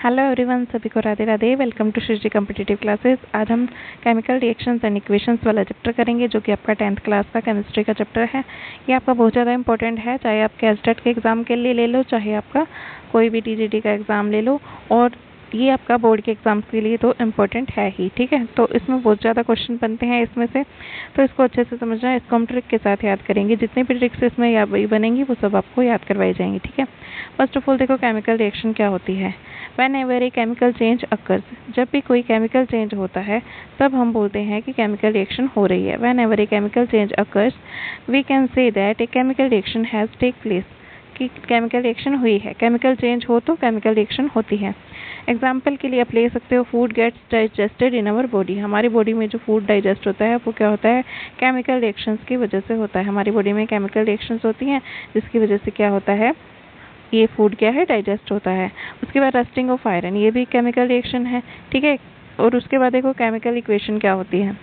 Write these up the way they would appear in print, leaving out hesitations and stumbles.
Hello everyone, सभी को Radhe Radhe. Welcome to Shri ji competitive classes. आज हम केमिकल रिएक्शंस एंड इक्वेशंस वाला चैप्टर करेंगे, जो कि आपका 10th क्लास का केमिस्ट्री का चैप्टर है। ये आपका बहुत ज़्यादा इंपॉर्टेंट है, चाहे आप कैस्टेट के एग्ज़ाम के लिए ले लो, चाहे आपका कोई भी टीजीटी का एग्ज़ाम ले लो, और ये आपका बोर्ड के एग्ज़ाम्स के लिए तो इम्पोर्टेंट है ही। ठीक है, तो इसमें बहुत ज़्यादा क्वेश्चन बनते हैं इसमें से, तो इसको अच्छे से समझना है। इसको हम ट्रिक के साथ याद करेंगे। जितनी भी ट्रिक्स इसमें बनेंगी वो सब आपको याद करवाई जाएंगी। ठीक है, फर्स्ट ऑफ ऑल देखो, केमिकल रिएक्शन क्या होती है। Whenever a chemical change occurs, जब भी कोई केमिकल चेंज होता है तब हम बोलते हैं कि केमिकल रिएक्शन हो रही है। Whenever a chemical change occurs, we can say that a chemical reaction has take place, कि केमिकल रिएक्शन हुई है। केमिकल चेंज हो तो केमिकल रिएक्शन होती है। एग्जाम्पल के लिए आप ले सकते हो, food gets digested in our body. हमारी बॉडी में जो फूड डाइजेस्ट होता है वो क्या होता है, केमिकल रिएक्शंस की वजह से होता है। हमारी बॉडी में केमिकल रिएक्शंस होती हैं जिसकी वजह से क्या होता है, ये फूड क्या है, डाइजेस्ट होता है। उसके बाद रस्टिंग ऑफ आयरन, ये भी केमिकल रिएक्शन है। ठीक है, और उसके बाद देखो केमिकल इक्वेशन क्या होती है।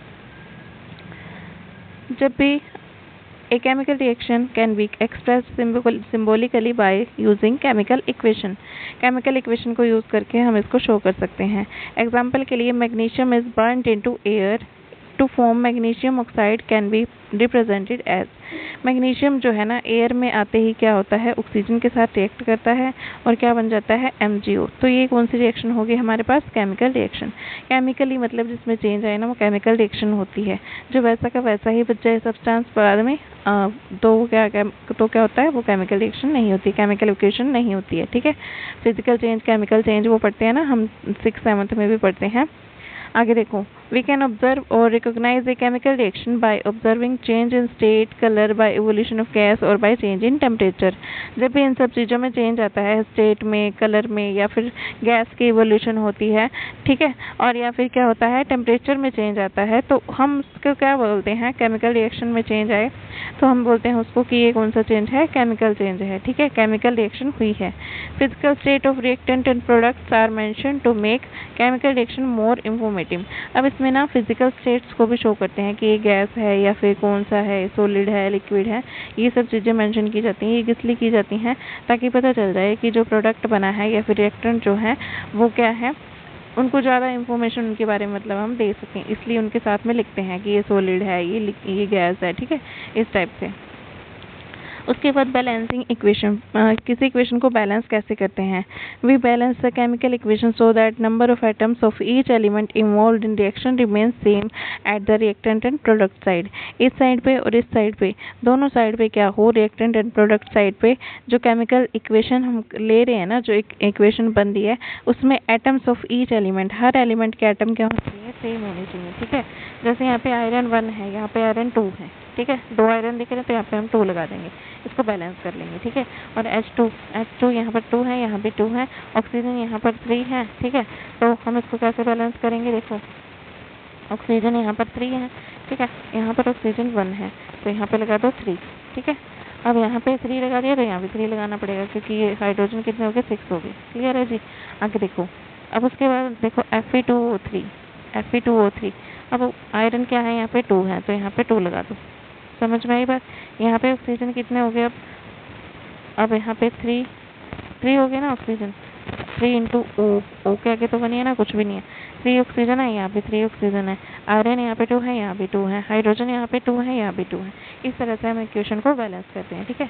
जब भी a chemical reaction can be express symbolically by using chemical equation. Chemical equation को यूज करके हम इसको शो कर सकते हैं। एग्जाम्पल के लिए, magnesium is burned into air to form magnesium oxide can be represented as. Magnesium जो है ना, एयर में आते ही क्या होता है, ऑक्सीजन के साथ रिएक्ट करता है और क्या बन जाता है, MgO। तो ये कौन सी रिएक्शन होगी हमारे पास, केमिकल रिएक्शन। केमिकली मतलब जिसमें चेंज आए ना, वो केमिकल रिएक्शन होती है। जो वैसा का वैसा ही बच जाए सब्सटेंस बाद में तो क्या होता है, वो केमिकल रिएक्शन नहीं होती, केमिकल इक्वेशन नहीं होती है। ठीक है, फिजिकल चेंज, केमिकल चेंज वो पढ़ते हैं ना हम 6th-7th में भी पढ़ते हैं। आगे देखो, we can observe or recognize a chemical reaction by observing change in state, color, by evolution of gas और by change in temperature। जब भी इन सब चीज़ों में चेंज आता है, स्टेट में, कलर में, या फिर गैस की इवोल्यूशन होती है, ठीक है, और या फिर क्या होता है, टेम्परेचर में चेंज आता है, तो हम उसको क्या बोलते हैं, केमिकल रिएक्शन में चेंज आए तो हम बोलते हैं उसको कि ये कौन सा चेंज है, केमिकल चेंज है। ठीक है, केमिकल रिएक्शन हुई है। Physical state of reactant and products are mention to make chemical reaction more informative. अब इसमें ना फिजिकल स्टेट्स को भी शो करते हैं कि ये गैस है या फिर कौन सा है, सॉलिड है, लिक्विड है, ये सब चीज़ें मेंशन की जाती हैं। ये इसलिए की जाती हैं ताकि पता चल जाए कि जो प्रोडक्ट बना है या फिर रिएक्टेंट जो है वो क्या है, उनको ज़्यादा इंफॉर्मेशन उनके बारे में मतलब हम दे सकें, इसलिए उनके साथ में लिखते हैं कि ये सॉलिड है, ये गैस है। ठीक है, इस टाइप से। उसके बाद बैलेंसिंग इक्वेशन, किसी इक्वेशन को बैलेंस कैसे करते हैं। We balance the chemical equation so that number of atoms of each element involved in reaction remains same at the reactant and product side. इस साइड पे और इस साइड पे, दोनों साइड पे क्या हो, रिएक्टेंट एंड प्रोडक्ट साइड पे जो केमिकल इक्वेशन हम ले रहे हैं ना, जो एक इक्वेशन बन रही है, उसमें atoms of each element, her element के एटम क्या होने चाहिए, सेम होने चाहिए। ठीक है, जैसे यहाँ पे आयरन 1 है, यहाँ पे आयरन 2 है। ठीक है, 2 आयरन दिख रहे हैं तो यहाँ पे हम 2 लगा देंगे, इसको बैलेंस कर लेंगे। ठीक है, और H2 यहाँ पर 2 है, यहाँ पे 2 है, ऑक्सीजन यहाँ पर 3 है। ठीक है, तो हम इसको कैसे बैलेंस करेंगे, देखो ऑक्सीजन यहाँ पर 3 है, ठीक है, यहाँ पर ऑक्सीजन 1 है, तो यहाँ पे लगा दो 3। ठीक है, अब यहाँ पे 3 लगा दिया तो यहाँ भी 3 लगाना पड़ेगा, क्योंकि ये हाइड्रोजन कितने हो गए, 6 हो गए। क्लियर है जी। आगे देखो, अब उसके बाद देखो Fe2O3। अब आयरन क्या है, यहाँ पे 2 है, तो यहाँ पे 2 लगा दो। समझ में आई बात। यहाँ पे ऑक्सीजन कितने हो गए, अब यहाँ पे 3 हो गए ना ऑक्सीजन, 3 इंटू O के आगे तो बनी है ना, कुछ भी नहीं है, 3 ऑक्सीजन है, यहाँ पे 3 ऑक्सीजन है, आयरन यहाँ पे 2 है, यहाँ भी 2 है, हाइड्रोजन यहाँ पे 2 है, यहाँ भी 2 है। इस तरह से हम इक्वेशन को बैलेंस करते हैं। ठीक है,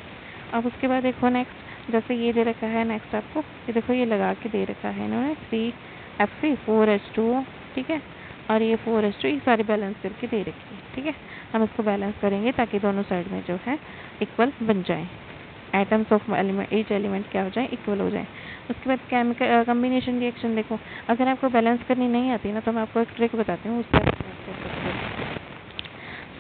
अब उसके बाद देखो नेक्स्ट, जैसे ये दे रखा है, नेक्स्ट आपको ये देखो, ये लगा के दे रखा है इन्होंने 3Fe 4H2O। ठीक है, और ये 4H2, ये सारी बैलेंस करके दे रखी है। ठीक है, हम इसको बैलेंस करेंगे ताकि दोनों साइड में जो है इक्वल बन जाए, atoms of element, each element क्या हो जाए, इक्वल हो जाए। उसके बाद केमिकल कम्बिनेशन रिएक्शन देखो, अगर आपको बैलेंस करनी नहीं आती ना, तो मैं आपको एक ट्रिक बताती हूँ, उससे आप बैलेंस कर सकते हो।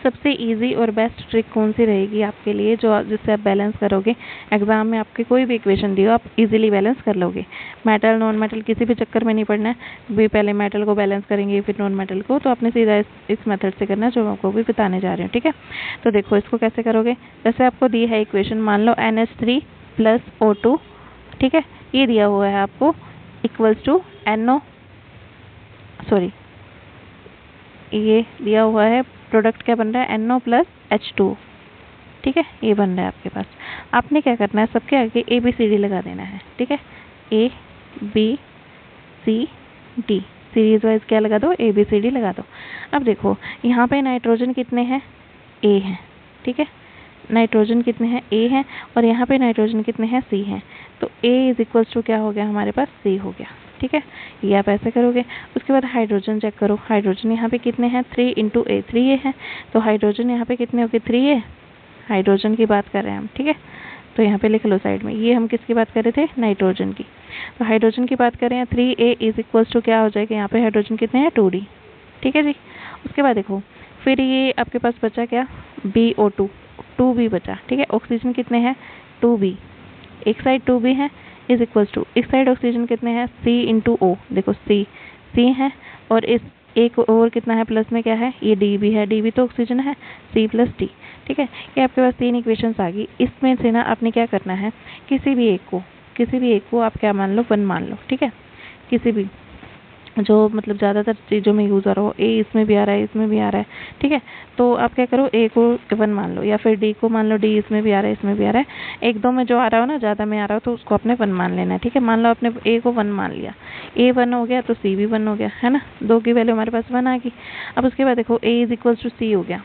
सबसे इजी और बेस्ट ट्रिक कौन सी रहेगी आपके लिए, जिससे आप बैलेंस करोगे, एग्जाम में आपके कोई भी इक्वेशन दी हो आप इजीली बैलेंस कर लोगे। मेटल नॉन मेटल किसी भी चक्कर में नहीं पड़ना है, भी पहले मेटल को बैलेंस करेंगे फिर नॉन मेटल को, तो आपने सीधा इस मेथड से करना है जो मैं आपको भी बताने जा रही हूँ। ठीक है, तो देखो इसको कैसे करोगे। जैसे आपको दी है इक्वेशन, मान लो NH3 + O2। ठीक है, ये दिया हुआ है आपको, इक्वल्स टू ये दिया हुआ है, प्रोडक्ट क्या बन रहा है, NO + H2। ठीक है, ये बन रहा है आपके पास। आपने क्या करना है, सबके आगे ABCD लगा देना है। ठीक है, A B C D, series wise क्या लगा दो, ABCD लगा दो। अब देखो यहाँ पे नाइट्रोजन कितने हैं, A हैं, ठीक है, नाइट्रोजन कितने हैं, A हैं, और यहाँ पे नाइट्रोजन कितने हैं, C हैं। तो A इज इक्वल्स टू क्या हो गया हमारे पास, C हो गया, ठीक है। ये आप ऐसे करोगे। उसके बाद हाइड्रोजन चेक करो, हाइड्रोजन यहाँ पे कितने हैं, 3 × A, 3A है, तो हाइड्रोजन यहाँ पे कितने हो गए, 3A, हाइड्रोजन की बात कर रहे हैं हम, ठीक है। तो यहाँ पे लिख लो साइड में, ये हम किसकी बात कर रहे थे, नाइट्रोजन की। तो हाइड्रोजन की बात करें, 3A इज इक्वल्स टू क्या हो जाएगा, यहाँ पे हाइड्रोजन कितने हैं, 2D, ठीक है जी। उसके बाद देखो फिर ये आपके पास बचा क्या, BO2, 2B बचा, ठीक है। ऑक्सीजन कितने हैं, 2B, एक साइड 2B है, इज इक्वल्स टू इस साइड ऑक्सीजन कितने हैं, C × O, देखो C है, और इस एक और कितना है प्लस में क्या है, ये D भी है, D भी तो ऑक्सीजन है, C + D, ठीक है। ये आपके पास 3 इक्वेशंस आ गई। इसमें से ना आपने क्या करना है, किसी भी एक को आप क्या मान लो, 1 मान लो, ठीक है। किसी भी जो मतलब ज़्यादातर चीज़ों में यूज़ हो रहा हो, A इसमें भी आ रहा है, इसमें भी आ रहा है, ठीक है। तो आप क्या करो, A को 1 मान लो, या फिर D को मान लो, D इसमें भी आ रहा है, इसमें भी आ रहा है। एक दो में जो आ रहा हो ना, ज़्यादा में आ रहा हो, तो उसको आपने 1 मान लेना है, ठीक है। मान लो आपने A को 1 मान लिया, A 1 हो गया तो C भी 1 हो गया, है ना, 2 की वैल्यू हमारे पास 1 आ गई। अब उसके बाद देखो A is equals to C हो गया,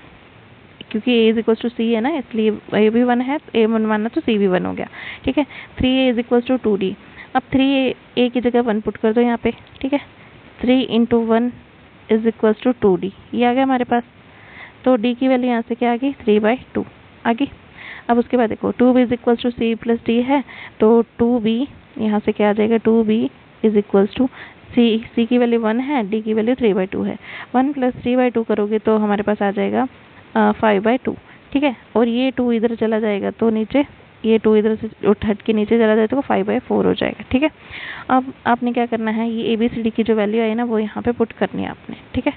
क्योंकि A is equals to C है ना, इसलिए A भी 1 है, A 1 माना तो C भी 1 हो गया, ठीक है। 3A is equals to 2D, अब 3A की जगह 1 पुट कर दो यहाँ पे, ठीक है। 3 × 1 इज इक्वल्स टू 2D, ये आ गया हमारे पास। तो D की वैल्यू यहाँ से क्या आ गई, 3/2 आ गई। अब उसके बाद देखो 2B is equals to C + D है, तो 2B यहाँ से क्या आ जाएगा, 2B is equals to C की वैल्यू 1 है, D की वैल्यू 3/2 है, 1 + 3/2 करोगे तो हमारे पास आ जाएगा 5/2, ठीक है। और ये 2 इधर चला जाएगा तो नीचे, ये 2 इधर से हट के नीचे चला जाए तो 5/4 हो जाएगा, ठीक है। अब आपने क्या करना है, ये ABCD की जो वैल्यू आई ना, वो यहाँ पे पुट करनी है आपने, ठीक है।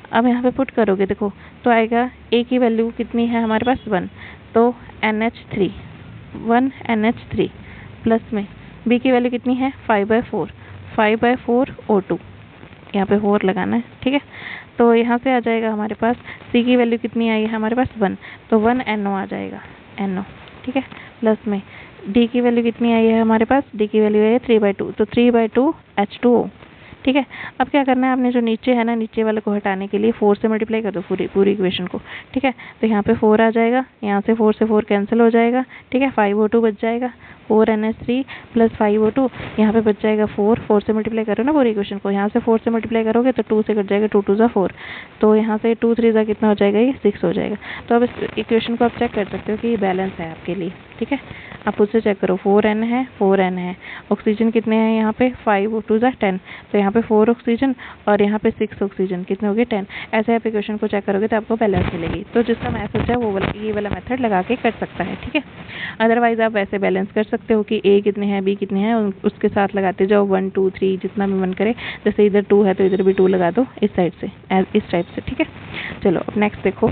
अब यहाँ पे पुट करोगे देखो तो आएगा, A की वैल्यू कितनी है हमारे पास 1, तो NH3, 1 NH3 प्लस में B की वैल्यू कितनी है, 5/4, 5/4 O2, यहाँ पे 4 लगाना है, ठीक है। तो यहाँ से आ जाएगा हमारे पास, C की वैल्यू कितनी आई है हमारे पास 1, तो 1 NO आ जाएगा, NO, ठीक है। प्लस में D की वैल्यू कितनी आई है हमारे पास, D की वैल्यू है 3/2, तो 3/2 H2O, ठीक है। अब क्या करना है, आपने जो नीचे है ना, नीचे वाले को हटाने के लिए 4 से मल्टीप्लाई कर दो पूरी इक्वेशन को, ठीक है। तो यहाँ पे 4 आ जाएगा, यहाँ से 4 से 4 कैंसिल हो जाएगा, ठीक है। 5O2 बच जाएगा, 4 NH3 + 5O2, यहाँ पे बच जाएगा 4 से मल्टीप्लाई करो ना पूरी इक्वेशन को, यहाँ से 4 से मल्टीप्लाई करोगे तो 2 से कट जाएगा, 2 × 2 = 4, तो यहाँ से 2 × 3 = कितना हो जाएगा, ये 6 हो जाएगा। तो अब इस इक्वेशन को आप चेक कर सकते हो कि ये बैलेंस है आपके लिए, ठीक है। आप उससे चेक करो, 4N है, 4N है, ऑक्सीजन कितने हैं यहाँ पे, 5O2 = 10, तो यहाँ पे 4 ऑक्सीजन और यहाँ पे 6 ऑक्सीजन, कितने हो गए, 10। ऐसे आप इक्वेशन को चेक करोगे तो आपको बैलेंस मिलेगी। तो जिसका मैथड है वो वाला, ये वाला मेथड लगा के कर सकता है, ठीक है। अदरवाइज आप वैसे बैलेंस कर सकते हो कि A कितने हैं, B कितने हैं, उसके साथ लगाते जाओ 1 2 3, जितना भी मन करे। जैसे इधर 2 है तो इधर भी 2 लगा दो, इस साइड से, इस टाइप से, ठीक है। चलो अब नेक्स्ट देखो,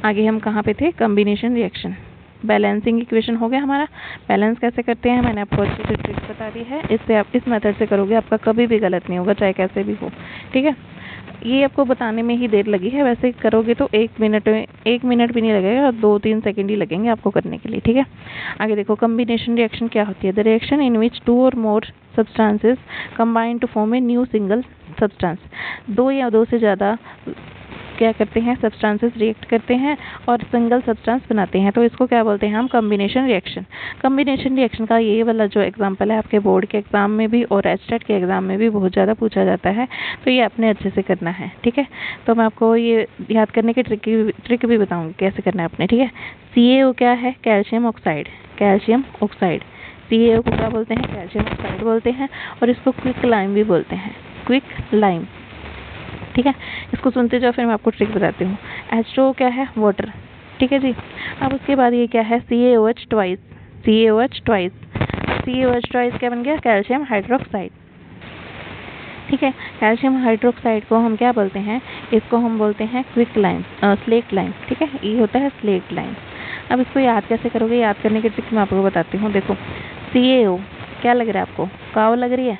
आगे हम कहाँ पे थे, कॉम्बिनेशन रिएक्शन। बैलेंसिंग इक्वेशन हो गया हमारा। बैलेंस कैसे करते हैं मैंने आपको अच्छी से ट्रिक बता दी है, इससे आप इस मेथड से करोगे आपका कभी भी गलत नहीं होगा, चाहे कैसे भी हो, ठीक है। ये आपको बताने में ही देर लगी है, वैसे करोगे तो 1 मिनट भी नहीं लगेगा, 2-3 सेकंड ही लगेंगे आपको करने के लिए, ठीक है। आगे देखो, कॉम्बिनेशन रिएक्शन क्या होती है, द रिएक्शन इन विच 2 और more substances combine to form a new single substance. 2 या 2 से ज़्यादा क्या करते हैं, सब्सटेंसेस रिएक्ट करते हैं और सिंगल सब्सटेंस बनाते हैं, तो इसको क्या बोलते हैं हम, कॉम्बिनेशन रिएक्शन। कॉम्बिनेशन रिएक्शन का ये वाला जो एग्जांपल है आपके बोर्ड के एग्जाम में भी और एचटेट के एग्जाम में भी बहुत ज़्यादा पूछा जाता है, तो ये आपने अच्छे से करना है, ठीक है। तो मैं आपको ये याद करने की ट्रिक भी बताऊँगी कैसे करना है आपने, ठीक है। CaO क्या है, calcium oxide, calcium oxide. CaO को क्या बोलते हैं, कैल्शियम ऑक्साइड बोलते हैं, और इसको क्विक लाइम भी बोलते हैं, क्विक लाइम, ठीक है। इसको सुनते जाओ, फिर मैं आपको ट्रिक बताती हूँ। H2O क्या है, वाटर, ठीक है जी। अब उसके बाद ये क्या है, CaOH twice, CaOH twice, CaOH twice क्या बन गया, कैल्शियम हाइड्रोक्साइड, ठीक है। कैल्शियम हाइड्रोक्साइड को हम क्या बोलते हैं, इसको हम बोलते हैं क्विक लाइम, स्लेट लाइम, ठीक है। ये होता है स्लेट लाइम। अब इसको याद कैसे करोगे, याद करने की ट्रिक मैं आपको बताती हूँ। देखो CaO क्या लग रहा है आपको, काओ लग रही है,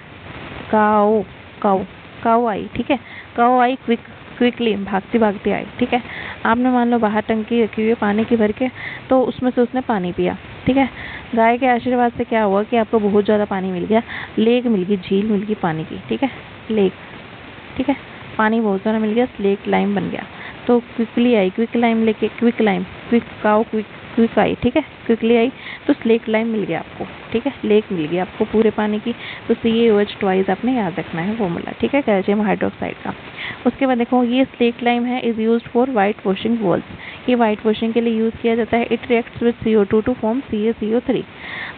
काओ काओ काओ आई, ठीक है। काओ आई क्विकली, भागती आई, ठीक है। आपने मान लो बाहर टंकी रखी हुई है पानी की भर के, तो उसमें से उसने पानी पिया, ठीक है। गाय के आशीर्वाद से क्या हुआ कि आपको बहुत ज़्यादा पानी मिल गया, लेक मिल गई, झील मिल गई पानी की, ठीक है, लेक, ठीक है, पानी बहुत सारा मिल गया, लेक लाइम बन गया। तो क्विकली आई, क्विक लाइम लेके, quick lime, quick cow, quick I, ठीक है, क्विकली आई तो स्लेक लाइम मिल गया आपको, ठीक है, लेक मिल गया आपको पूरे पानी की। तो CaOH ट्वाइस आपने याद रखना है फॉर्मूला, ठीक है, कैल्शियम हाइड्रोक्साइड का। उसके बाद देखो ये स्लेक लाइम है, is used for white washing walls, ये वाइट वॉशिंग के लिए यूज़ किया जाता है। It reacts with CO2 to form CaCO3।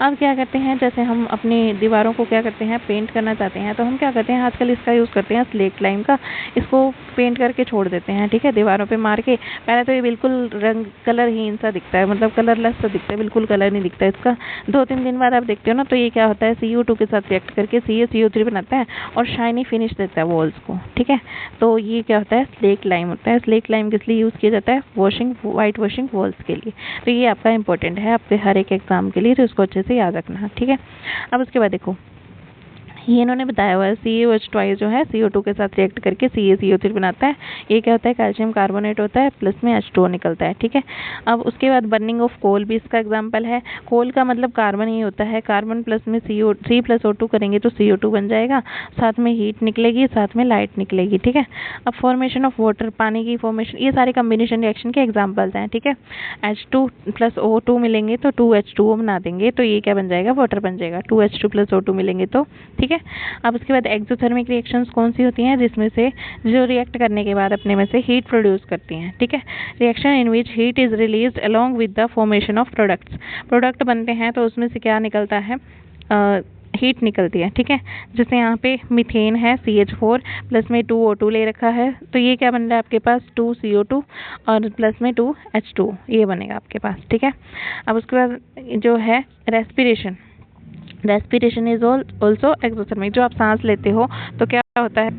अब क्या करते हैं, जैसे हम अपनी दीवारों को क्या करते हैं, पेंट करना चाहते हैं, तो हम क्या करते हैं, आजकल इसका यूज़ करते हैं स्लेक लाइम का, इसको पेंट करके छोड़ देते हैं, ठीक है, दीवारों पे मार के। पहले तो ये बिल्कुल रंग कलरहीन सा दिखता है, मतलब कलरलेस सा दिखता है, बिल्कुल कलर नहीं दिखता है इसका। 2-3 दिन बाद आप देखते हो ना, तो ये क्या होता है, CO2 के साथ रिएक्ट करके CaCO3 बनाता है और शाइनी फिनिश देता है वॉल्स को, ठीक है। तो ये क्या होता है, स्लेक लाइम होता है। स्लेक लाइम किस लिए यूज़ किया जाता है, वॉशिंग, वाइट वॉशिंग वॉल्स के लिए। तो ये आपका इंपॉर्टेंट है आपके हर एक एग्जाम के लिए, तो इसको अच्छे से याद रखना, ठीक है। अब उसके बाद देखो ये इन्होंने बताया हुआ है CaOH ट्वाइस जो है CO2 के साथ रिएक्ट करके CaCO3 बनाता है। ये क्या होता है, कैल्शियम कार्बोनेट होता है, प्लस में H2O निकलता है, ठीक है। अब उसके बाद बर्निंग ऑफ कोल भी इसका एग्जांपल है। कोल का मतलब कार्बन ही होता है, कार्बन प्लस में CO3 प्लस O2 करेंगे तो CO2 बन जाएगा, साथ में हीट निकलेगी, साथ में लाइट निकलेगी, ठीक है। अब फॉर्मेशन ऑफ वाटर, पानी की फॉर्मेशन, ये सारे कम्बिनेशन रिएक्शन के एग्जाम्पल्स हैं, ठीक है। H2 प्लस O2 मिलेंगे तो 2H2O बना देंगे, तो ये क्या बन जाएगा, वाटर बन जाएगा। 2H2 प्लस O2 मिलेंगे तो, ठीक है। अब उसके बाद एक्सोथर्मिक रिएक्शंस कौन सी होती हैं, जिसमें से जो रिएक्ट करने के बाद अपने में से हीट प्रोड्यूस करती हैं, ठीक है। Reaction in which heat is released along with the formation of products, product बनते हैं तो उसमें से क्या निकलता है, हीट निकलती है, ठीक है। जैसे यहाँ पे मीथेन है CH4 प्लस में 2O2 ले रखा है, तो ये क्या बन रहा है आपके पास, 2CO2 और प्लस में 2H2, ये बनेगा आपके पास, ठीक है। अब उसके बाद जो है respiration, respiration is also exothermic. जो आप सांस लेते हो तो क्या होता है,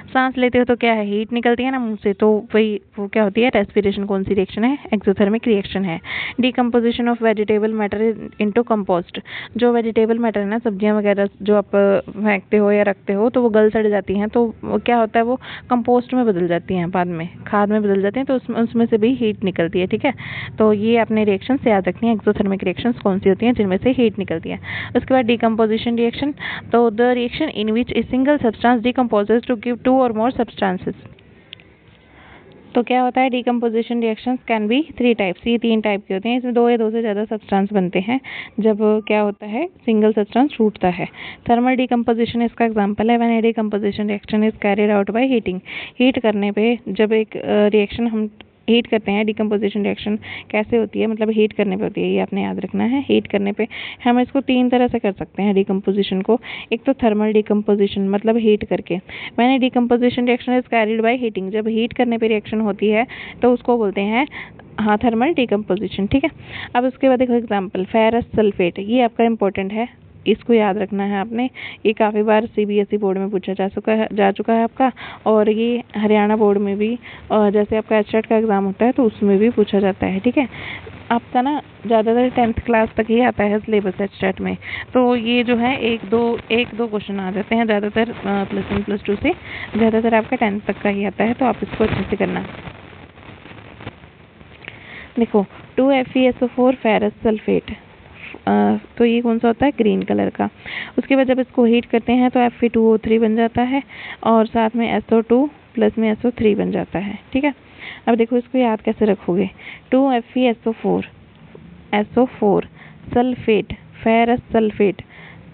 सांस लेते हो तो क्या है, हीट निकलती है ना मुंह से, तो वही वो क्या होती है, रेस्पिरेशन कौन सी रिएक्शन है, एक्सोथर्मिक रिएक्शन है। Decomposition of vegetable matter into compost, जो वेजिटेबल मैटर है ना, सब्जियां वगैरह जो आप फेंकते हो या रखते हो तो वो गल सड़ जाती हैं, तो क्या होता है, वो कंपोस्ट में बदल जाती हैं, बाद में खाद में बदल जाती हैं, तो उसमें से भी हीट निकलती है, ठीक है। तो ये अपने रिएक्शन से याद रखनी है, एक्सोथर्मिक रिएक्शन कौन सी होती हैं, जिनमें से हीट निकलती है। उसके बाद डिकम्पोजिशन रिएक्शन, तो the reaction in which a single substance decomposes to give 2 और मोर सब्सटेंसेस। तो क्या होता है, decomposition reactions can be 3 types, ये 3 टाइप के होते हैं, इसमें 2 या 2 से ज़्यादा सब्सटेंस बनते हैं जब क्या होता है, सिंगल सब्सटेंस टूटता है। थर्मल डिकम्पोजिशन इसका एग्जांपल है, when A decomposition reaction is carried out by heating, heat करने पे जब एक रिएक्शन हम हीट करते हैं, डिकम्पोजिशन रिएक्शन कैसे होती है, मतलब हीट करने पे होती है, ये आपने याद रखना है। हीट करने पे हम इसको 3 तरह से कर सकते हैं डिकम्पोजिशन को। एक तो थर्मल डिकम्पोजिशन, मतलब हीट करके, मैंने decomposition reaction is carried by heating, जब हीट करने पे रिएक्शन होती है तो उसको बोलते हैं हाँ थर्मल डिकम्पोजिशन, ठीक है। अब उसके बाद देखो एग्जाम्पल, फेरस सल्फेट, ये आपका इंपॉर्टेंट है, इसको याद रखना है आपने, ये काफ़ी बार CBSE बोर्ड में पूछा जा चुका है आपका, और ये हरियाणा बोर्ड में भी, और जैसे आपका HTET का एग्ज़ाम होता है तो उसमें भी पूछा जाता है, ठीक है। आपका ना ज़्यादातर 10th क्लास तक ही आता है सिलेबस HTET में, तो ये जो है एक दो क्वेश्चन आ जाते हैं ज़्यादातर, +1 +2 से ज़्यादातर आपका 10th तक का ही आता है, तो आप इसको अच्छे से करना। देखो 2FeSO4 फेरस सल्फेट, तो ये कौन सा होता है, ग्रीन कलर का। उसके बाद जब इसको हीट करते हैं तो Fe2O3 बन जाता है, और साथ में SO2 प्लस में SO3 बन जाता है, ठीक है। अब देखो इसको याद कैसे रखोगे, 2FeSO4 SO4 sulphate, ferrous sulphate,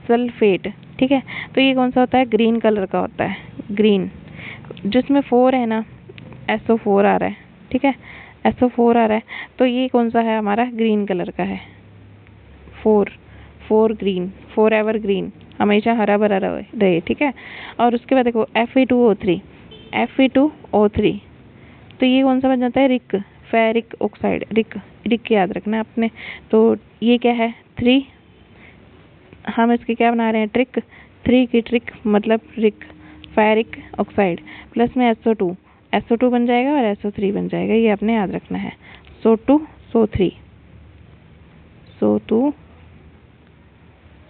sulphate, ठीक है। तो ये कौन सा होता है, ग्रीन कलर का होता है, ग्रीन, जिसमें 4 है ना, SO4 आ रहा है, ठीक है, SO4 आ रहा है, तो ये कौन सा है हमारा, ग्रीन कलर का है, 4 ग्रीन, फॉर एवर ग्रीन, हमेशा हरा भरा रहे, ठीक है। और उसके बाद देखो Fe2O3, तो ये कौन सा बन जाता है, रिक, फेरिक ऑक्साइड, रिक याद रखना है आपने। तो ये क्या है, 3, हम इसकी क्या बना रहे हैं, ट्रिक, 3 की ट्रिक मतलब रिक, फेरिक ऑक्साइड, प्लस में SO2 बन जाएगा और SO3 बन जाएगा, ये आपने याद रखना है। SO2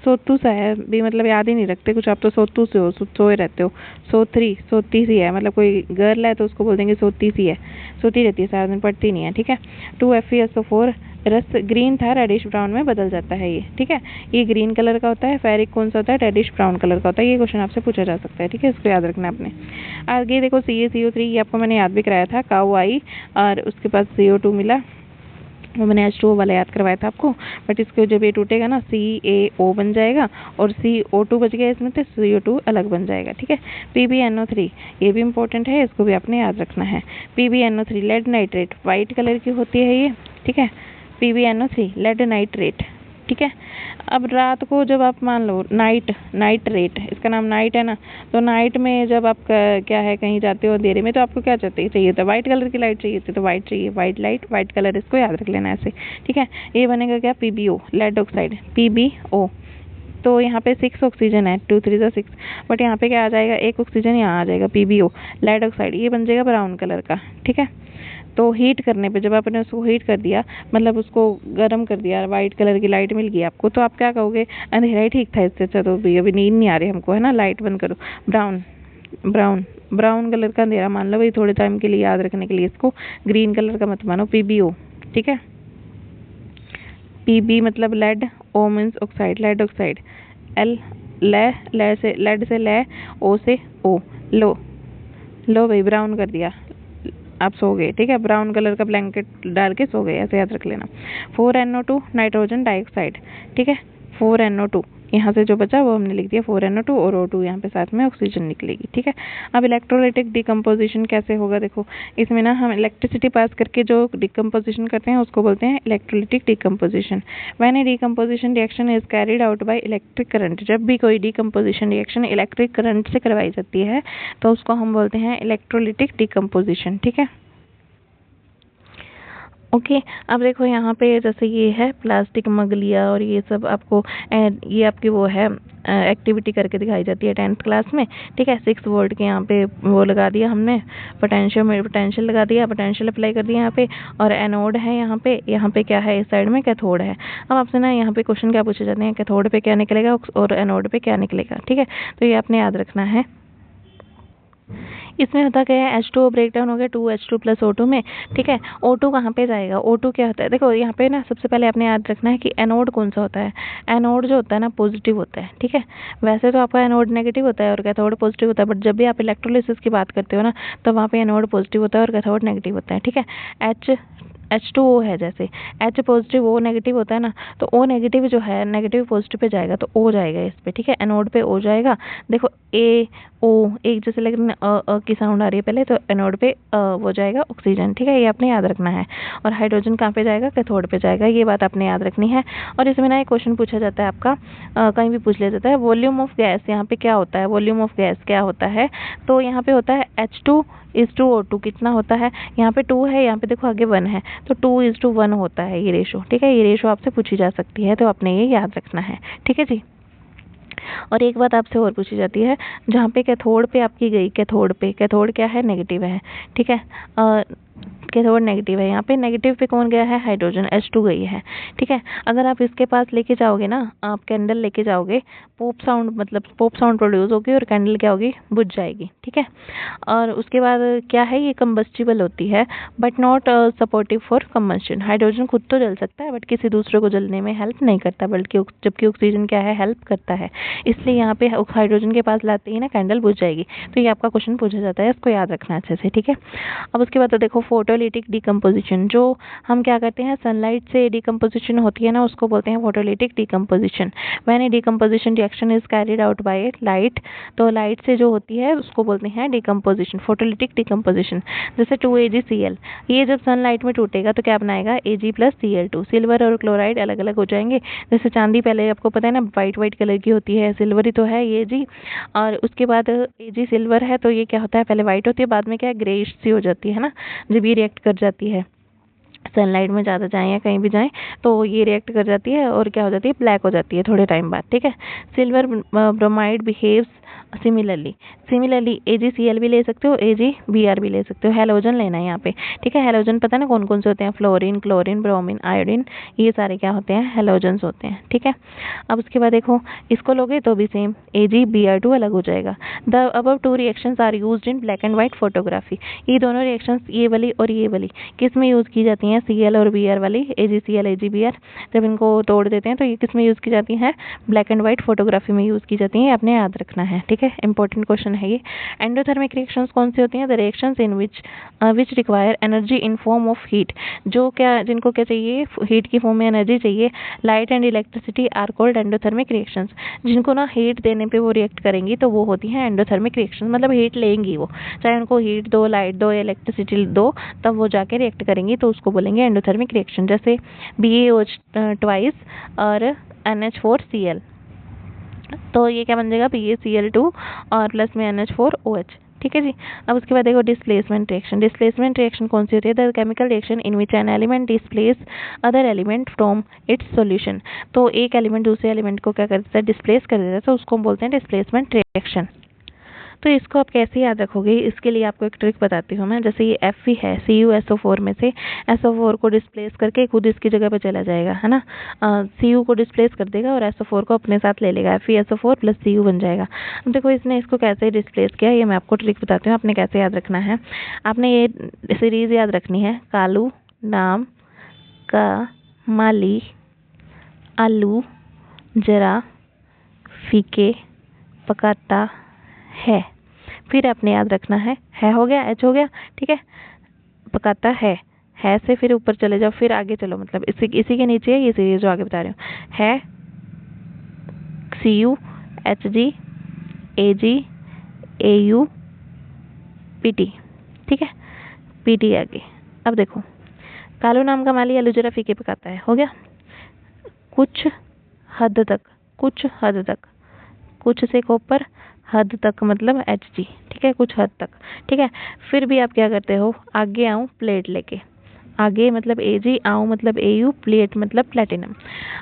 SO2 सा है भी, मतलब याद ही नहीं रखते कुछ, आप तो सोतू से हो, सोए रहते हो। सोती सी है, मतलब कोई गर्ल है तो उसको बोल देंगे सोती सी है, सोती रहती है, सारा दिन पढ़ती नहीं है, ठीक है। 2FeSO4 रस ग्रीन था रेडिश ब्राउन में बदल जाता है ये, ठीक है। ये ग्रीन कलर का होता है, फेरिक कौन सा होता है, रेडिश ब्राउन कलर का होता है। ये क्वेश्चन आपसे पूछा जा सकता है, ठीक है, इसको याद रखना आपने। आगे देखो CaCO3, ये आपको मैंने याद भी कराया था, काऊ आई और उसके पास CO2 मिला, वो मैंने H2O वाला याद करवाया था आपको। बट इसको जब ये टूटेगा ना CaO बन जाएगा और CO2 बच गया इसमें तो CO2 अलग बन जाएगा, ठीक है। PbNO3 ये भी इंपॉर्टेंट है, इसको भी आपने याद रखना है। PbNO3 lead nitrate, white colour की होती है ये, ठीक है। PbNO3 लेड नाइट्रेट, ठीक है। अब रात को जब आप मान लो नाइट्रेट, इसका नाम नाइट है ना, तो नाइट में जब आप क्या है कहीं जाते हो अंधेरे में, तो आपको क्या चाहिए था, व्हाइट कलर की लाइट चाहिए थी, तो व्हाइट चाहिए, व्हाइट लाइट, व्हाइट कलर, इसको याद रख लेना ऐसे, ठीक है। ये बनेगा क्या, PbO लेड ऑक्साइड, PbO। तो यहाँ पे 6 ऑक्सीजन है, 2 3 6, बट यहाँ पे क्या आ जाएगा, 1 ऑक्सीजन यहाँ आ जाएगा, PbO लेड ऑक्साइड, ये बन जाएगा ब्राउन कलर का, ठीक है। तो हीट करने पे जब आपने उसको हीट कर दिया, मतलब उसको गर्म कर दिया, वाइट कलर की लाइट मिल गई आपको, तो आप क्या कहोगे, अंधेरा ही ठीक था, इससे अच्छा तो भी अभी नींद नहीं आ रही हमको, है ना, लाइट बंद करो। ब्राउन कलर का अंधेरा मान लो भाई, थोड़े टाइम के लिए याद रखने के लिए इसको, ग्रीन कलर का मत मानो, PbO, ठीक है। Pb मतलब lead, O means oxide, lead oxide, L ले से लेड से ले, O से O, लो भाई ब्राउन कर दिया, आप सो गए, ठीक है। ब्राउन कलर का ब्लैंकेट डाल के सो गए, ऐसे याद रख लेना। 4NO2 नाइट्रोजन डाइऑक्साइड, ठीक है। 4NO2 यहाँ से जो बचा वो हमने लिख दिया 4NO2 और O2 यहाँ पे साथ में ऑक्सीजन निकलेगी, ठीक है। अब इलेक्ट्रोलाइटिक डिकम्पोजिशन कैसे होगा, देखो इसमें ना हम इलेक्ट्रिसिटी पास करके जो डिकम्पोजिशन करते हैं उसको बोलते हैं electrolytic decomposition. When A decomposition reaction is carried out by electric current, जब भी कोई डिकम्पोजिशन रिएक्शन इलेक्ट्रिक करंट से करवाई जाती है तो उसको हम बोलते हैं इलेक्ट्रोलाइटिक डिकम्पोजिशन, ठीक है। ओके अब देखो यहाँ पे जैसे ये है प्लास्टिक मग लिया और ये सब आपको ये आपकी वो है एक्टिविटी करके दिखाई जाती है 10th क्लास में, ठीक है। 6 वोल्ट के यहाँ पे वो लगा दिया हमने, पोटेंशियल लगा दिया, पोटेंशियल अप्लाई कर दिया यहाँ पे, और एनोड है यहाँ पे क्या है, इस साइड में कैथोड है। अब आपसे ना यहाँ पे क्वेश्चन क्या पूछे जाते हैं, कैथोड पे क्या निकलेगा और एनोड पे क्या निकलेगा, ठीक है। तो ये आपने याद रखना है। इसमें होता क्या है, H2O ब्रेक डाउन हो गया 2H2 प्लस O2 में, ठीक है। O2 कहाँ पे जाएगा, O2 क्या होता है, देखो यहाँ पे ना सबसे पहले आपने याद रखना है कि एनोड कौन सा होता है। एनोड जो होता है ना पॉजिटिव होता है, ठीक है। वैसे तो आपका एनोड नेगेटिव होता है और कैथोड पॉजिटिव होता है, बट जब भी आप इलेक्ट्रोलिसिस की बात करते हो ना तो वहाँ पे एनोड पॉजिटिव होता है और कैथोड नेगेटिव होता है, ठीक है। H2O है, जैसे H पॉजिटिव O नेगेटिव होता है ना, तो O नेगेटिव जो है नेगेटिव पॉजिटिव पे जाएगा तो O जाएगा इस पे, ठीक है। एनोड पे O जाएगा, देखो A O एक जैसे, लेकिन अ की साउंड आ रही है पहले, तो एनोड पे वो जाएगा ऑक्सीजन, ठीक है। ये आपने याद रखना है। और हाइड्रोजन कहाँ पे जाएगा, कैथोड पे जाएगा, ये बात आपने याद रखनी है। और इसमें ना एक क्वेश्चन पूछा जाता है आपका, कहीं भी पूछ लिया जाता है, वॉल्यूम ऑफ गैस यहाँ पे क्या होता है, वॉल्यूम ऑफ गैस क्या होता है, तो यहाँ पे होता है H2:O2 कितना होता है, यहाँ पे 2 है, यहाँ पे देखो आगे 1 है, तो 2:1 होता है ये रेशो, ठीक है। ये रेशो आपसे पूछी जा सकती है, तो आपने ये याद रखना है, ठीक है जी। और एक बात आपसे और पूछी जाती है, जहाँ पे कैथोड पे आपकी गई, कैथोड क्या है, नेगेटिव है, ठीक है। कैथोड नेगेटिव है, यहाँ पे नेगेटिव पे कौन गया है, हाइड्रोजन H2 गई है, ठीक है। अगर आप इसके पास लेके जाओगे ना, आप कैंडल लेके जाओगे, पॉप साउंड प्रोड्यूस होगी और कैंडल क्या होगी, बुझ जाएगी, ठीक है। और उसके बाद क्या है, ये कंबस्टिबल होती है but not supportive for combustion. Hydrogen खुद तो जल सकता है बट किसी दूसरे को जलने में हेल्प नहीं करता, बल्कि जबकि ऑक्सीजन क्या है, हेल्प करता है। इसलिए यहाँ पे हाइड्रोजन के पास लाते ही ना कैंडल बुझ जाएगी। तो ये आपका क्वेश्चन पूछा जाता है, इसको याद रखना अच्छे से, ठीक है। अब उसके बाद तो देखो फोटोलिटिक डिकम्पोजिशन, जो हम क्या करते हैं, सनलाइट से डिकम्पोजिशन होती है ना, उसको बोलते हैं photolytic decomposition. When A decomposition reaction is carried out by light, तो लाइट से जो होती है उसको बोलते हैं डिकम्पोजिशन, फोटोलिटिक डिकम्पोजिशन। जैसे 2AgCl, ये जब सनलाइट में टूटेगा तो क्या बनाएगा, Ag प्लस Cl2। सिल्वर और क्लोराइड अलग अलग हो जाएंगे। जैसे चांदी पहले आपको पता है ना वाइट कलर की होती है, सिल्वर ही तो है ये जी, और उसके बाद Ag सिल्वर है, तो ये क्या होता है, पहले वाइट होती है, बाद में क्या ग्रेइश सी हो जाती है ना, जब ये रिएक्ट कर जाती है सनलाइट में ज़्यादा जाएं या कहीं भी जाएं तो ये रिएक्ट कर जाती है और क्या हो जाती है, ब्लैक हो जाती है थोड़े टाइम बाद, ठीक है। Silver bromide behaves similarly similarly AgCl भी ले सकते हो, AgBr भी ले सकते हो। हेलोजन लेना है यहाँ पे, ठीक है। हेलोजन पता ना कौन कौन से होते हैं, फ्लोरीन, क्लोरीन, ब्रोमीन, आयोडीन, ये सारे क्या होते हैं, हेलोजन्स होते हैं, ठीक है। अब उसके बाद देखो इसको लोगे तो भी सेम AgBr2 अलग हो जाएगा। The above two reactions are used in black and white photography. ये दोनों रिएक्शंस, ये वाली और ये वाली, किस में यूज़ की जाती हैं, Cl और Br वाली, AgCl AgBr, जब इनको तोड़ देते हैं तो ये किस में यूज़ की जाती हैं, ब्लैक एंड व्हाइट फोटोग्राफी में यूज़ की जाती हैं। आपने याद रखना है, ठीक है, इंपॉर्टेंट क्वेश्चन है ये। एंडोथर्मिक रिएक्शंस कौन सी होती हैं, the reactions in which require energy in form of heat, जो क्या, जिनको क्या चाहिए, हीट की फॉर्म में एनर्जी चाहिए, light and electricity are called endothermic reactions. जिनको ना हीट देने पे वो रिएक्ट करेंगी तो वो होती हैं एंडोथर्मिक रिएक्शन, मतलब हीट लेंगी वो, चाहे उनको हीट दो, लाइट दो, इलेक्ट्रिसिटी दो, तब वो जाके रिएक्ट करेंगी, तो उसको बोलेंगे एंडोथर्मिक रिएक्शन। जैसे BaOH ट्वाइस और NH4Cl, तो ये क्या बन जाएगा, BaCl2 और प्लस में NH4OH, ठीक है जी। अब उसके बाद देखो डिस्प्लेसमेंट रिएक्शन। डिस्प्लेसमेंट रिएक्शन कौन सी होती है, the chemical reaction in which an element displace other element from its solution. तो एक एलिमेंट दूसरे एलिमेंट को क्या कर देता है, डिस्प्लेस कर देता है, तो उसको हम बोलते हैं डिस्प्लेसमेंट रिएक्शन। तो इसको आप कैसे याद रखोगे, इसके लिए आपको एक ट्रिक बताती हूँ मैं। जैसे ये Fe है, CuSO4 में से SO4 को डिस्प्लेस करके खुद इसकी जगह पे चला जाएगा, है ना। Cu को डिस्प्लेस कर देगा और SO4 को अपने साथ ले लेगा, FeSO4 प्लस Cu बन जाएगा। अब देखो इसने इसको कैसे डिस्प्लेस किया, ये मैं आपको ट्रिक बताती हूँ, आपने कैसे याद रखना है। आपने ये सीरीज याद रखनी है, कालू नाम का माली आलू जरा फीके पकाता है। फिर आपने याद रखना है हो गया, H हो गया, ठीक है, पकाता है से फिर ऊपर चले जाओ, फिर आगे चलो, मतलब इसी के नीचे ये सीरीज जो आगे बता रही हूँ, है Cu Hg Ag Au Pt, ठीक है, Pt आगे। अब देखो कालू नाम का माली आलू जरा फीके पकाता है, हो गया। कुछ हद तक, कुछ हद तक, कुछ से ऊपर, हद तक मतलब Hg, ठीक है, कुछ हद तक, ठीक है। फिर भी आप क्या करते हो, आगे आऊँ प्लेट लेके, आगे मतलब Ag, आऊँ मतलब Au, प्लेट मतलब प्लेटिनम।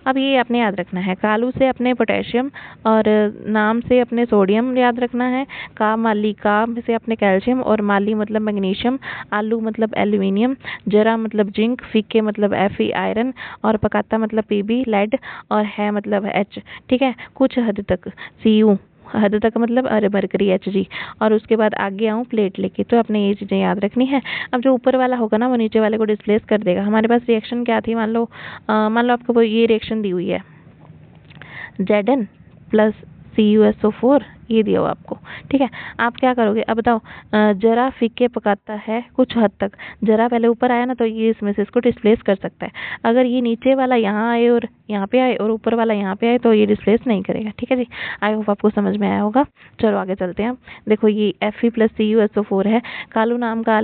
अब ये आपने याद रखना है, कालू से अपने पोटेशियम और नाम से अपने सोडियम याद रखना है, का माली, का से अपने कैल्शियम और माली मतलब मैग्नीशियम, आलू मतलब एल्यूमिनियम, जरा मतलब जिंक, फीके मतलब Fe आयरन और पकाता मतलब Pb लेड और है मतलब H, ठीक है। कुछ हद तक Cu, हद तक मतलब मरकरी Hg, और उसके बाद आगे आऊँ प्लेट लेके, तो आपने ये चीज़ें याद रखनी है। अब जो ऊपर वाला होगा ना वो नीचे वाले को डिस्प्लेस कर देगा। हमारे पास रिएक्शन क्या थी, मान लो आपको वो ये रिएक्शन दी हुई है, Zn प्लस CuSO4 ये दिया हो आपको, ठीक है। आप क्या करोगे, अब बताओ, जरा फीके पकाता है कुछ हद तक, जरा पहले ऊपर आया ना तो ये इसमें से इसको डिस्प्लेस कर सकता है। अगर ये नीचे वाला यहाँ आए और यहाँ पे आए और ऊपर वाला यहाँ पे आए तो ये डिस्प्लेस नहीं करेगा, ठीक है जी। आई होप आपको समझ में आया होगा। चलो आगे चलते हैं। देखो ये Fe प्लस CuSO4 है, कालू नाम का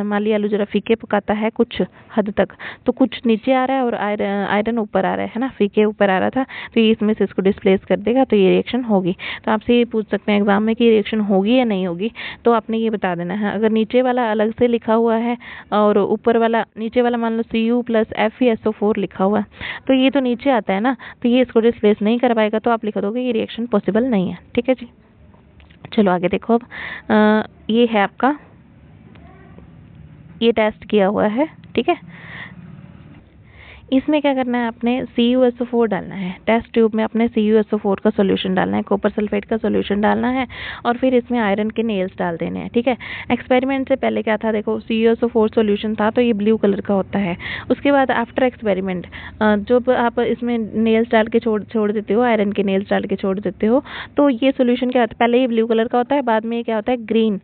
माली आलू जरा फीके पकाता है कुछ हद तक, तो कुछ नीचे आ रहा है और आयरन ऊपर आ रहा है ना, फीके ऊपर आ रहा था, तो ये इसमें से इसको डिस्प्लेस कर देगा, तो ये रिएक्शन होगी। तो आपसे ये पूछ सकते हैं एग्जाम में कि रिएक्शन होगी या नहीं होगी, तो आपने ये बता देना है। अगर नीचे वाला अलग से लिखा हुआ है और ऊपर वाला, नीचे वाला मान लो Cu प्लस FeSO4 लिखा हुआ है, तो ये तो नीचे आता है ना, तो ये इसको डिस्प्लेस नहीं कर पाएगा, तो आप लिख दोगे ये रिएक्शन पॉसिबल नहीं है, ठीक है जी। चलो आगे देखो। अब ये है आपका, ये टेस्ट किया हुआ है, ठीक है। इसमें क्या करना है, आपने CuSO4 डालना है, टेस्ट ट्यूब में अपने CuSO4 का सॉल्यूशन डालना है, कॉपर सल्फेट का सॉल्यूशन डालना है और फिर इसमें आयरन के नेल्स डाल देने हैं, ठीक है। एक्सपेरिमेंट से पहले क्या था, देखो CuSO4 सॉल्यूशन था तो ये ब्लू कलर का होता है। उसके बाद आफ्टर एक्सपेरिमेंट जब आप इसमें नेल्स डाल के छोड़ देते हो, आयरन के नेल्स डाल के छोड़ देते हो, तो ये सोल्यूशन क्या होता है, पहले ये ब्लू कलर का होता है, बाद में ये क्या होता है, ग्रीन,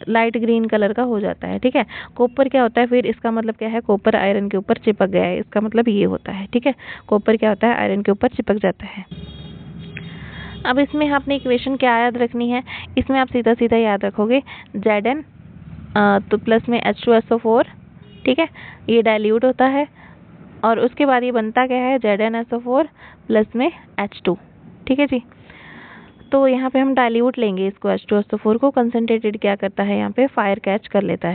लाइट ग्रीन कलर का हो जाता है, ठीक है। कॉपर क्या होता है, फिर इसका मतलब क्या है, कॉपर आयरन के ऊपर चिपक गया है, इसका मतलब ये होता है, ठीक है। कॉपर क्या होता है, आयरन के ऊपर चिपक जाता है। अब इसमें आपने इक्वेशन क्या याद रखनी है, इसमें आप सीधा सीधा याद रखोगे Zn तो प्लस में H2SO4, ठीक है, ये डाइल्यूट होता है और उसके बाद ये बनता क्या है, ZnSO4 प्लस में H2, ठीक है जी। तो यहाँ पे हम डाइल्यूट लेंगे इसको, H2SO4 को, कंसंट्रेटेड क्या करता है, यहाँ पे फायर कैच कर लेता है,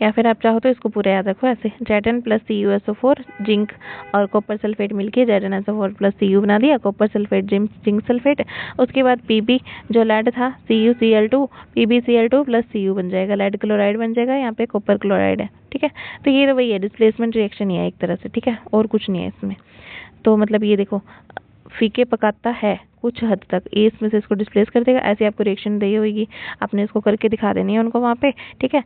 या फिर आप चाहो तो इसको पूरा याद रखो ऐसे, Zn प्लस CuSO4 जिंक और कॉपर सल्फेट मिलके ZnSO4 प्लस Cu बना दिया, कॉपर सल्फेट जिंक सल्फेट। उसके बाद Pb जो लेड था CuCl2 PbCl2 प्लस Cu बन जाएगा, लेड क्लोराइड बन जाएगा, यहाँ पे कॉपर क्लोराइड है। ठीक है, तो ये वही है, डिस्प्लेसमेंट रिएक्शन ही है एक तरह से। ठीक है, और कुछ नहीं है इसमें। तो मतलब ये देखो फीके पकाता है कुछ हद तक, ए इसमें से इसको डिस्प्लेस कर देगा। ऐसी आपको रिएक्शन दी होगी, आपने इसको करके दिखा देनी है उनको वहाँ पे। ठीक है,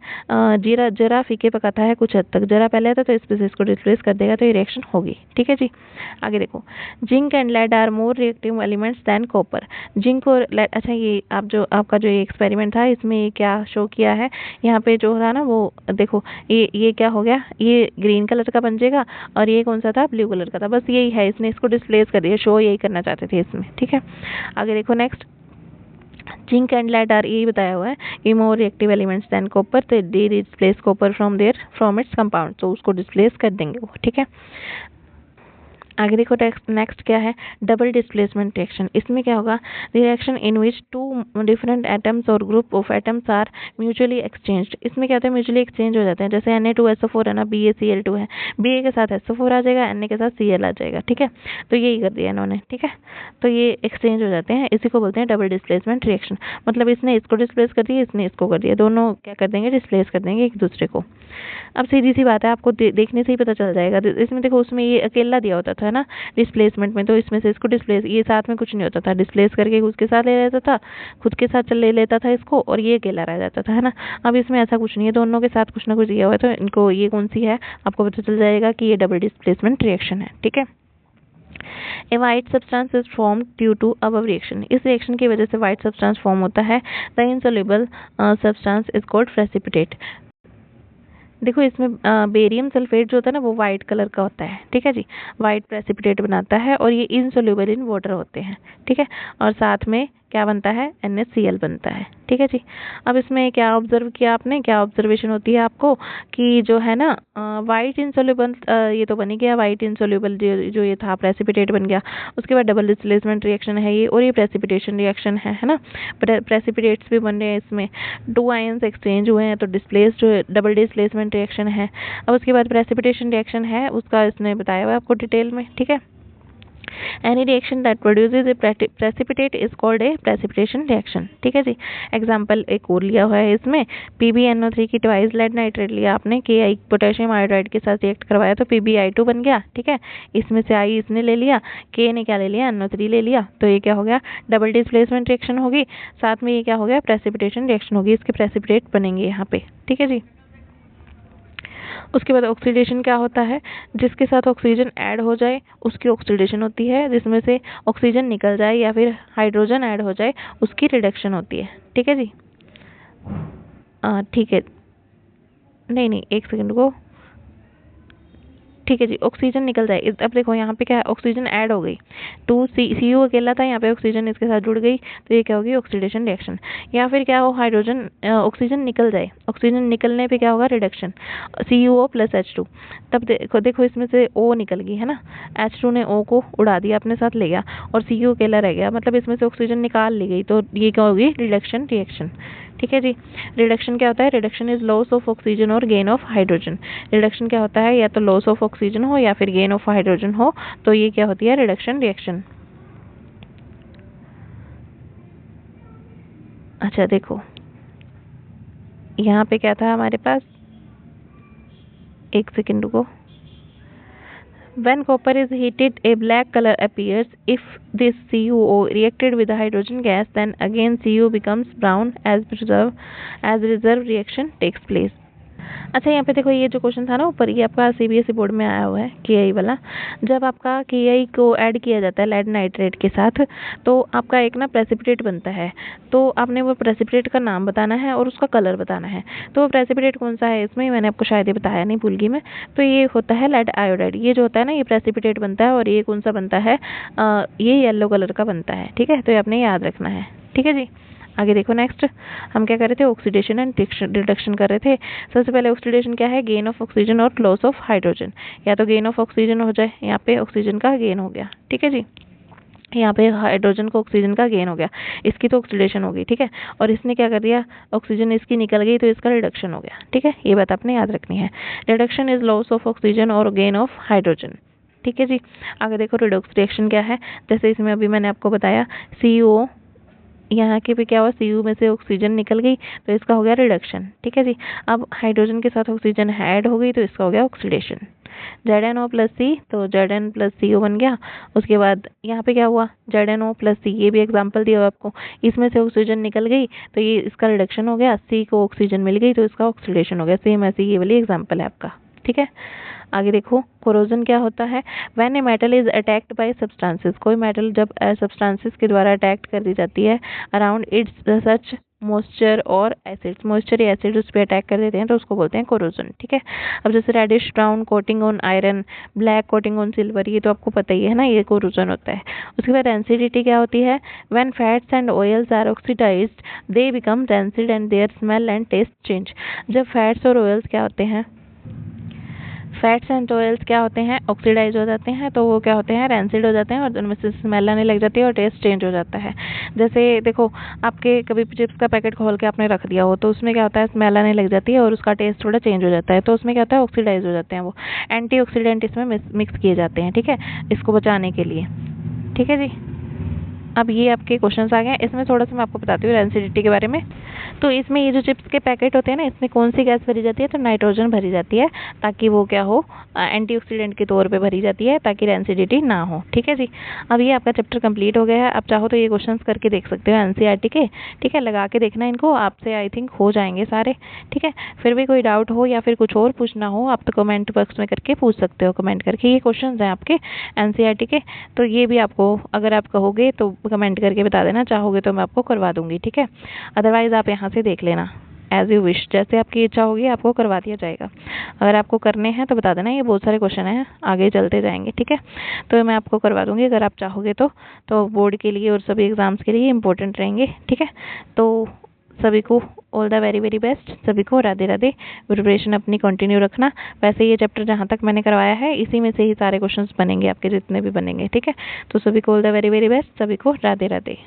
जरा फीके पकाता है कुछ हद तक, जरा पहले आता तो इसमें से इसको डिस्प्लेस कर देगा, तो ये रिएक्शन होगी। ठीक है जी, आगे देखो, zinc and lead are more reactive elements than copper. Zinc और लेड, अच्छा ये आप जो आपका जो एक्सपेरिमेंट था इसमें ये क्या शो किया है, यहाँ पे जो था ना वो देखो, ये क्या हो गया, ये ग्रीन कलर का बन जाएगा और ये कौन सा था, ब्लू कलर का था। बस यही है, इसने इसको डिस्प्लेस कर दिया, शो यही करना चाहते थे इसमें। ठीक है, आगे देखो next, zinc and lead are, यही बताया हुआ है कि more reactive elements than copper, तो they displace copper from its compound, तो उसको डिस्प्लेस कर देंगे वो। ठीक है, आगे देखो नेक्स्ट क्या है, डबल डिस्प्लेसमेंट रिएक्शन। इसमें क्या होगा, reaction in which two different atoms और group of atoms are mutually exchanged. इसमें क्या होता है, म्यूचुअली एक्सचेंज हो जाते हैं। जैसे Na2SO4 है ना, BaCl2 है, Ba के साथ SO4 आ जाएगा, Na के साथ Cl आ जाएगा। ठीक है, तो यही कर दिया इन्होंने। ठीक है, तो ये एक्सचेंज हो जाते हैं, इसी को बोलते हैं डबल डिस्प्लेसमेंट रिएक्शन। मतलब इसने इसको डिस्प्लेस कर दिया, इसने इसको कर दिया, दोनों क्या कर देंगे, डिस्प्लेस कर देंगे एक दूसरे को। अब सीधी सी बात है, आपको देखने से ही पता चल जाएगा। इसमें देखो, उसमें ये अकेला दिया होता था ना डिस्प्लेसमेंट में, तो इसमें से इसको डिस्प्लेस, ये साथ में कुछ नहीं होता था, डिस्प्लेस करके उसके साथ ले लेता था, खुद के साथ ले लेता था इसको, और ये अकेला रह जाता था, है ना। अब इसमें ऐसा कुछ नहीं है, दोनों के साथ कुछ ना कुछ दिया हुआ है, तो इनको ये कौन सी है आपको पता चल जाएगा कि ये डबल डिस्प्लेसमेंट रिएक्शन है। ठीक है, A white substance is formed due to above reaction। इस रिएक्शन की वजह से व्हाइट सब्सटेंस फॉर्म होता है। The insoluble substance is called precipitate। देखो इसमें बेरियम सल्फेट जो होता है ना, वो वाइट कलर का होता है। ठीक है जी, वाइट प्रेसिपिटेट बनाता है, और ये इनसोल्यूबल इन वाटर होते हैं। ठीक है, और साथ में क्या बनता है, NaCl बनता है। ठीक है जी, अब इसमें क्या ऑब्जर्व किया आपने, क्या ऑब्जर्वेशन होती है आपको कि जो है ना वाइट इनसोल्यूबल, ये तो बन ही गया वाइट इनसोल्यूबल, जो ये था प्रेसिपिटेट बन गया। उसके बाद डबल डिस्प्लेसमेंट रिएक्शन है ये, और ये प्रेसिपिटेशन रिएक्शन है ना। प्रेसिपिटेट्स भी बन रहे हैं इसमें, 2 आयंस एक्सचेंज हुए हैं, तो डिस्प्लेस जो डबल डिस्प्लेसमेंट रिएक्शन है। अब उसके बाद प्रेसिपिटेशन रिएक्शन है, उसका इसने बताया हुआ है आपको डिटेल में। ठीक है, any reaction that produces a precipitate is called a precipitation reaction। ठीक है जी, एग्जांपल एक और लिया हुआ है इसमें, PbNO3 की ट्वाइस लेड नाइट्रेट लिया आपने, Ki पोटेशियम आयोडाइड के साथ रिएक्ट करवाया, तो PbI2 बन गया। ठीक है, इसमें से I इसने ले लिया, K ने क्या ले लिया, NO3 ले लिया, तो ये क्या हो गया, डबल डिस्प्लेसमेंट रिएक्शन होगी, साथ में ये क्या हो गया, प्रेसिपिटेशन रिएक्शन होगी, इसके प्रेसिपिटेट बनेंगे यहाँ पे। ठीक है जी, उसके बाद ऑक्सीडेशन क्या होता है, जिसके साथ ऑक्सीजन ऐड हो जाए उसकी ऑक्सीडेशन होती है, जिसमें से ऑक्सीजन निकल जाए या फिर हाइड्रोजन ऐड हो जाए उसकी रिडक्शन होती है। ठीक है जी, ठीक है, नहीं एक सेकंड को, ठीक है जी, ऑक्सीजन निकल जाए। अब देखो यहाँ पे क्या है, ऑक्सीजन ऐड हो गई, Cu अकेला था, यहाँ पे ऑक्सीजन इसके साथ जुड़ गई, तो ये क्या होगी, ऑक्सीडेशन रिएक्शन। या फिर क्या हो, हाइड्रोजन ऑक्सीजन निकल जाए, ऑक्सीजन निकलने पे क्या होगा, रिडक्शन, CuO प्लस H2। तब देखो इसमें से O निकल गई है ना, H2 ने O को उड़ा दिया, अपने साथ ले गया, और Cu अकेला रह गया, मतलब इसमें से ऑक्सीजन निकाल ली गई, तो ये क्या होगी, रिडक्शन रिएक्शन। ठीक है जी, रिडक्शन क्या होता है, reduction is loss of oxygen और गेन ऑफ हाइड्रोजन। रिडक्शन क्या होता है, या तो लॉस ऑफ ऑक्सीजन हो या फिर गेन ऑफ हाइड्रोजन हो, तो ये क्या होती है, रिडक्शन रिएक्शन। अच्छा देखो यहाँ पे क्या था हमारे पास, एक सेकंड रुको, when copper is heated a black color appears. If this CuO reacted with the hydrogen gas, then again Cu becomes brown as reserve reaction takes place। अच्छा यहाँ पे देखो, ये जो क्वेश्चन था ना ऊपर, ये आपका CBSE बोर्ड में आया हुआ है, Ki वाला। जब आपका Ki को ऐड किया जाता है लेड नाइट्रेट के साथ, तो आपका एक ना प्रेसिपिटेट बनता है, तो आपने वो प्रेसिपिटेट का नाम बताना है और उसका कलर बताना है। तो वो प्रेसिपिटेट कौन सा है, इसमें मैंने आपको शायद ये बताया नहीं, भूल गई मैं। तो ये होता है लेड आयोडाइड, ये जो होता है ना, ये प्रेसिपिटेट बनता है, और ये कौन सा बनता है, ये येलो कलर का बनता है। ठीक है, तो ये आपने याद रखना है। ठीक है जी, आगे देखो नेक्स्ट, हम क्या कर रहे थे, ऑक्सीडेशन एंड रिडक्शन कर रहे थे। सबसे पहले ऑक्सीडेशन क्या है, गेन ऑफ ऑक्सीजन और लॉस ऑफ हाइड्रोजन, या तो गेन ऑफ ऑक्सीजन हो जाए, यहाँ पे ऑक्सीजन का गेन हो गया। ठीक है जी, यहाँ पे हाइड्रोजन को ऑक्सीजन का गेन हो गया, इसकी तो ऑक्सीडेशन हो गई, ठीक है। और इसने क्या कर दिया, ऑक्सीजन इसकी निकल गई तो इसका रिडक्शन हो गया, ठीक है। ये बात आपने याद रखनी है। Reduction is loss of oxygen और गेन ऑफ हाइड्रोजन, ठीक है जी। आगे देखो रिडॉक्स रिएक्शन क्या है। जैसे इसमें अभी मैंने आपको बताया CO, यहाँ के पे क्या हुआ, CO में से ऑक्सीजन निकल गई तो इसका हो गया रिडक्शन, ठीक है जी। अब हाइड्रोजन के साथ ऑक्सीजन ऐड हो गई तो इसका हो गया ऑक्सीडेशन। ZnO प्लस C, तो Zn प्लस CO बन गया। उसके बाद यहाँ पे क्या हुआ, ZnO प्लस C, ये भी एग्जाम्पल दिया हुआ आपको। इसमें से ऑक्सीजन निकल गई तो ये इसका रिडक्शन हो गया, C को ऑक्सीजन मिल गई तो इसका ऑक्सीडेशन हो गया। सेम ऐसे ये वाली एग्जाम्पल है आपका, ठीक है। आगे देखो कोरोजन क्या होता है। When a metal is attacked by substances, कोई मेटल जब सब्सटेंसेस के द्वारा अटैक्ट कर दी जाती है अराउंड इट्स सच मॉइस्चर और एसिड्स, मॉइस्चर या एसिड उस पर अटैक कर देते हैं तो उसको बोलते हैं कोरोजन, ठीक है। अब जैसे reddish brown coating on iron, black coating on silver, ये तो आपको पता ही है ना, ये कोरोजन होता है। उसके बाद रेंसिडिटी क्या होती है, when fats and oils are oxidised they become rancid and their smell and taste change. जब फैट्स और ऑयल्स क्या होते हैं, फैट्स एंड ऑयल्स क्या होते हैं, ऑक्सीडाइज हो जाते हैं तो वो क्या होते हैं, रेंसिड हो जाते हैं और उनमें से स्मेल आने लग जाती है और टेस्ट चेंज हो जाता है। जैसे देखो आपके कभी चिप्स का पैकेट खोल के आपने रख दिया हो तो उसमें क्या होता है, स्मेल आने लग जाती है और उसका टेस्ट थोड़ा चेंज हो जाता है, तो उसमें क्या होता है, ऑक्सीडाइज हो जाते हैं। वो एंटीऑक्सीडेंट इसमें मिक्स किए जाते हैं, ठीक है, इसको बचाने के लिए, ठीक है जी। अब ये आपके क्वेश्चंस आ गए। इसमें थोड़ा सा मैं आपको बताती हूँ रेंसिडिटी के बारे में। तो इसमें ये जो चिप्स के पैकेट होते हैं ना, इसमें कौन सी गैस भरी जाती है, तो नाइट्रोजन भरी जाती है, ताकि वो क्या हो, एंटीऑक्सीडेंट के तौर पे भरी जाती है ताकि रेंसिडिटी ना हो, ठीक है जी। अब ये आपका चैप्टर कंप्लीट हो गया है। आप चाहो तो ये क्वेश्चंस करके देख सकते हो NCERT के, ठीक है, लगा के देखना इनको, आपसे आई थिंक हो जाएंगे सारे, ठीक है। फिर भी कोई डाउट हो या फिर कुछ और पूछना हो आप तो कमेंट बॉक्स में करके पूछ सकते हो, कमेंट करके। ये क्वेश्चन हैं आपके NCERT के, तो ये भी आपको अगर आप कहोगे तो कमेंट करके बता देना, चाहोगे तो मैं आपको करवा दूंगी, ठीक है। अदरवाइज आप यहाँ से देख लेना एज यू विश, जैसे आपकी इच्छा होगी आपको करवा दिया जाएगा। अगर आपको करने हैं तो बता देना, ये बहुत सारे क्वेश्चन हैं, आगे चलते जाएंगे, ठीक है। तो मैं आपको करवा दूंगी अगर आप चाहोगे तो बोर्ड के लिए और सभी एग्जाम्स के लिए इंपॉर्टेंट रहेंगे, ठीक है। तो सभी को all the very very best, सभी को राधे राधे। प्रिपरेशन अपनी कंटिन्यू रखना। वैसे ये चैप्टर जहाँ तक मैंने करवाया है इसी में से ही सारे क्वेश्चंस बनेंगे आपके जितने भी बनेंगे, ठीक है। तो सभी को all the very very best, सभी को राधे राधे।